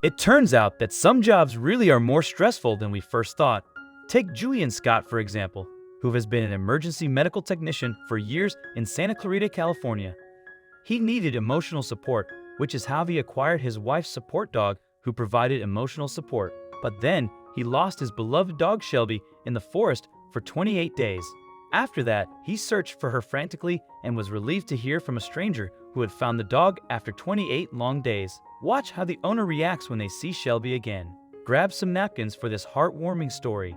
It turns out that some jobs really are more stressful than we first thought. Take Julian Scott, for example, who has been an emergency medical technician for years in Santa Clarita, California. He needed emotional support, which is how he acquired his wife's support dog, who provided emotional support. But then, he lost his beloved dog Shelby in the forest for 28 days. After that, he searched for her frantically and was relieved to hear from a stranger who had found the dog after 28 long days. Watch how the owner reacts when they see Shelby again. Grab some napkins for this heartwarming story.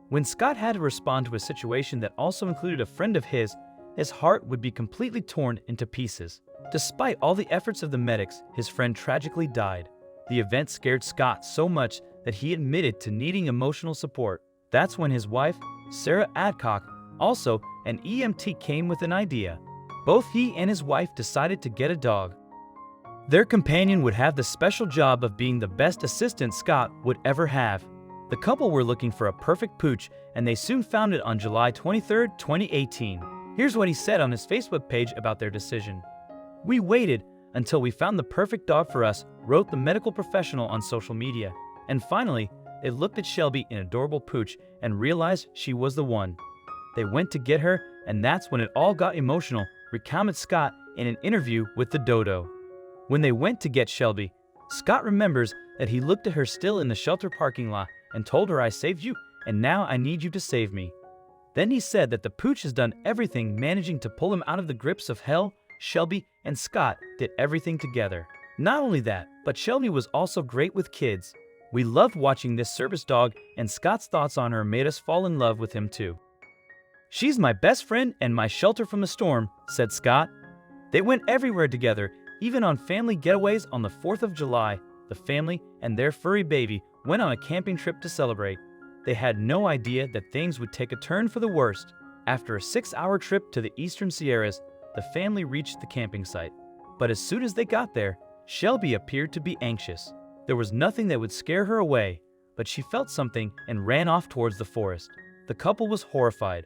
When Scott had to respond to a situation that also included a friend of his heart would be completely torn into pieces. Despite all the efforts of the medics, his friend tragically died. The event scared Scott so much that he admitted to needing emotional support. That's when his wife, Sarah Adcock, also an EMT, came with an idea. Both he and his wife decided to get a dog. Their companion would have the special job of being the best assistant Scott would ever have. The couple were looking for a perfect pooch, and they soon found it on July 23, 2018. Here's what he said on his Facebook page about their decision. "We waited until we found the perfect dog for us," wrote the medical professional on social media. "And finally, they looked at Shelby, an adorable pooch, and realized she was the one. They went to get her, and that's when it all got emotional," recounted Scott in an interview with the Dodo. When they went to get Shelby, Scott remembers that he looked at her still in the shelter parking lot and told her, "I saved you, and now I need you to save me." Then he said that the pooch has done everything, managing to pull him out of the grips of hell. Shelby and Scott did everything together. Not only that, but Shelby was also great with kids. "We loved watching this service dog, and Scott's thoughts on her made us fall in love with him too. She's my best friend and my shelter from the storm," said Scott. They went everywhere together, even on family getaways. On the 4th of July, the family and their furry baby went on a camping trip to celebrate. They had no idea that things would take a turn for the worst. After a 6-hour trip to the eastern Sierras, the family reached the camping site. But as soon as they got there, Shelby appeared to be anxious. There was nothing that would scare her away, but she felt something and ran off towards the forest. The couple was horrified.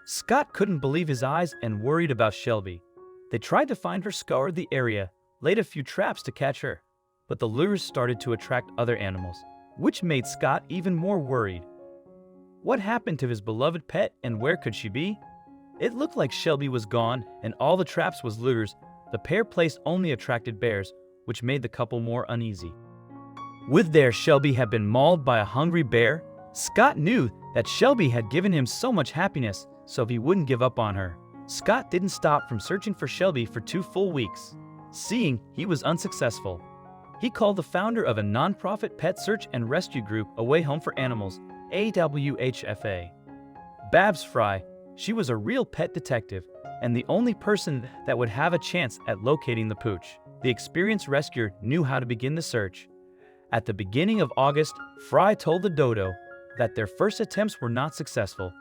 Scott couldn't believe his eyes and worried about Shelby. They tried to find her, scoured the area, laid a few traps to catch her, but the lures started to attract other animals, which made Scott even more worried. What happened to his beloved pet, and where could she be? It looked like Shelby was gone and all the traps was lures. The pair placed only attracted bears, which made the couple more uneasy. With their Shelby had been mauled by a hungry bear, Scott knew that Shelby had given him so much happiness, so he wouldn't give up on her. Scott didn't stop from searching for Shelby for 2 full weeks. Seeing he was unsuccessful, he called the founder of a nonprofit pet search and rescue group, Away Home for Animals, AWHFA. Babs Fry. She was a real pet detective and the only person that would have a chance at locating the pooch. The experienced rescuer knew how to begin the search. At the beginning of August, Fry told the Dodo that their first attempts were not successful,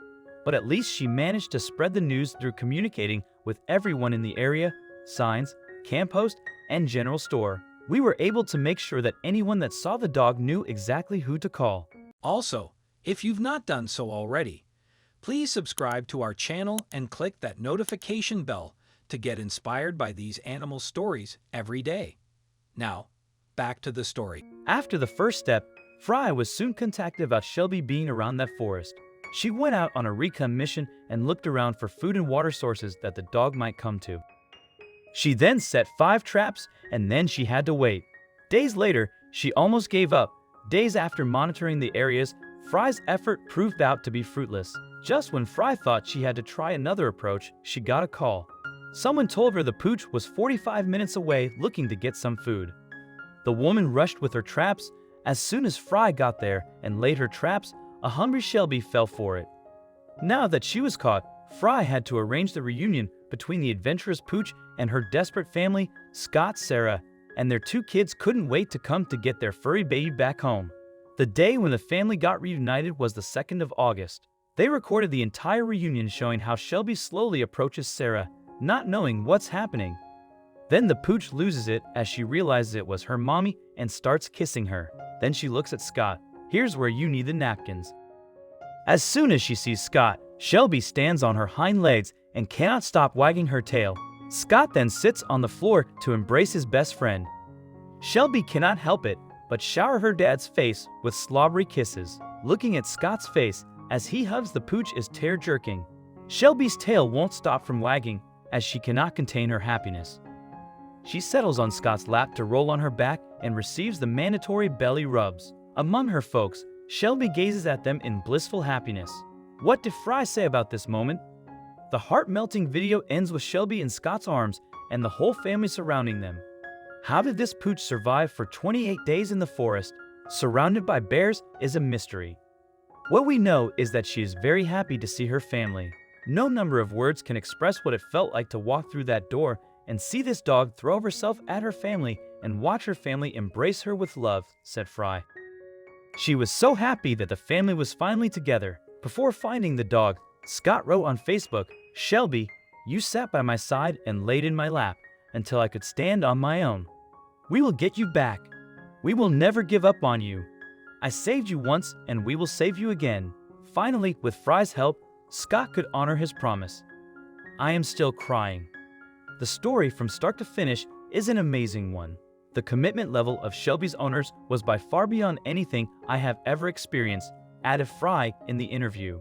but at least she managed to spread the news through communicating with everyone in the area, signs, camp host, and general store. "We were able to make sure that anyone that saw the dog knew exactly who to call." Also, if you've not done so already, please subscribe to our channel and click that notification bell to get inspired by these animal stories every day. Now, back to the story. After the first step, Fry was soon contacted about Shelby being around that forest. She went out on a recon mission and looked around for food and water sources that the dog might come to. She then set 5 traps, and then she had to wait. Days later, she almost gave up. Days after monitoring the areas, Fry's effort proved out to be fruitless. Just when Fry thought she had to try another approach, she got a call. Someone told her the pooch was 45 minutes away looking to get some food. The woman rushed with her traps. As soon as Fry got there and laid her traps, a hungry Shelby fell for it. Now that she was caught, Fry had to arrange the reunion between the adventurous pooch and her desperate family. Scott, Sarah, and their 2 kids couldn't wait to come to get their furry baby back home. The day when the family got reunited was the 2nd of August. They recorded the entire reunion, showing how Shelby slowly approaches Sarah, not knowing what's happening. Then the pooch loses it as she realizes it was her mommy and starts kissing her. Then she looks at Scott. "Here's where you need the napkins." As soon as she sees Scott, Shelby stands on her hind legs and cannot stop wagging her tail. Scott then sits on the floor to embrace his best friend. Shelby cannot help it but shower her dad's face with slobbery kisses. Looking at Scott's face as he hugs the pooch is tear-jerking. Shelby's tail won't stop from wagging as she cannot contain her happiness. She settles on Scott's lap to roll on her back and receives the mandatory belly rubs. Among her folks, Shelby gazes at them in blissful happiness. What did Fry say about this moment? The heart-melting video ends with Shelby in Scott's arms and the whole family surrounding them. How did this pooch survive for 28 days in the forest, surrounded by bears, is a mystery. What we know is that she is very happy to see her family. No number of words can express what it felt like to walk through that door and see this dog throw herself at her family and watch her family embrace her with love, said Fry. She was so happy that the family was finally together. Before finding the dog, Scott wrote on Facebook, "Shelby, you sat by my side and laid in my lap until I could stand on my own. We will get you back. We will never give up on you. I saved you once and we will save you again." Finally, with Fry's help, Scott could honor his promise. I am still crying. The story from start to finish is an amazing one. The commitment level of Shelby's owners was by far beyond anything I have ever experienced, added Fry in the interview.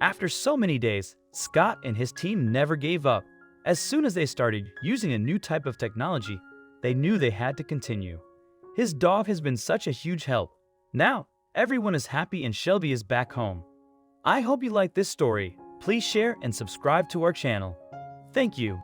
After so many days, Scott and his team never gave up. As soon as they started using a new type of technology, they knew they had to continue. His dog has been such a huge help. Now, everyone is happy and Shelby is back home. I hope you liked this story. Please share and subscribe to our channel. Thank you.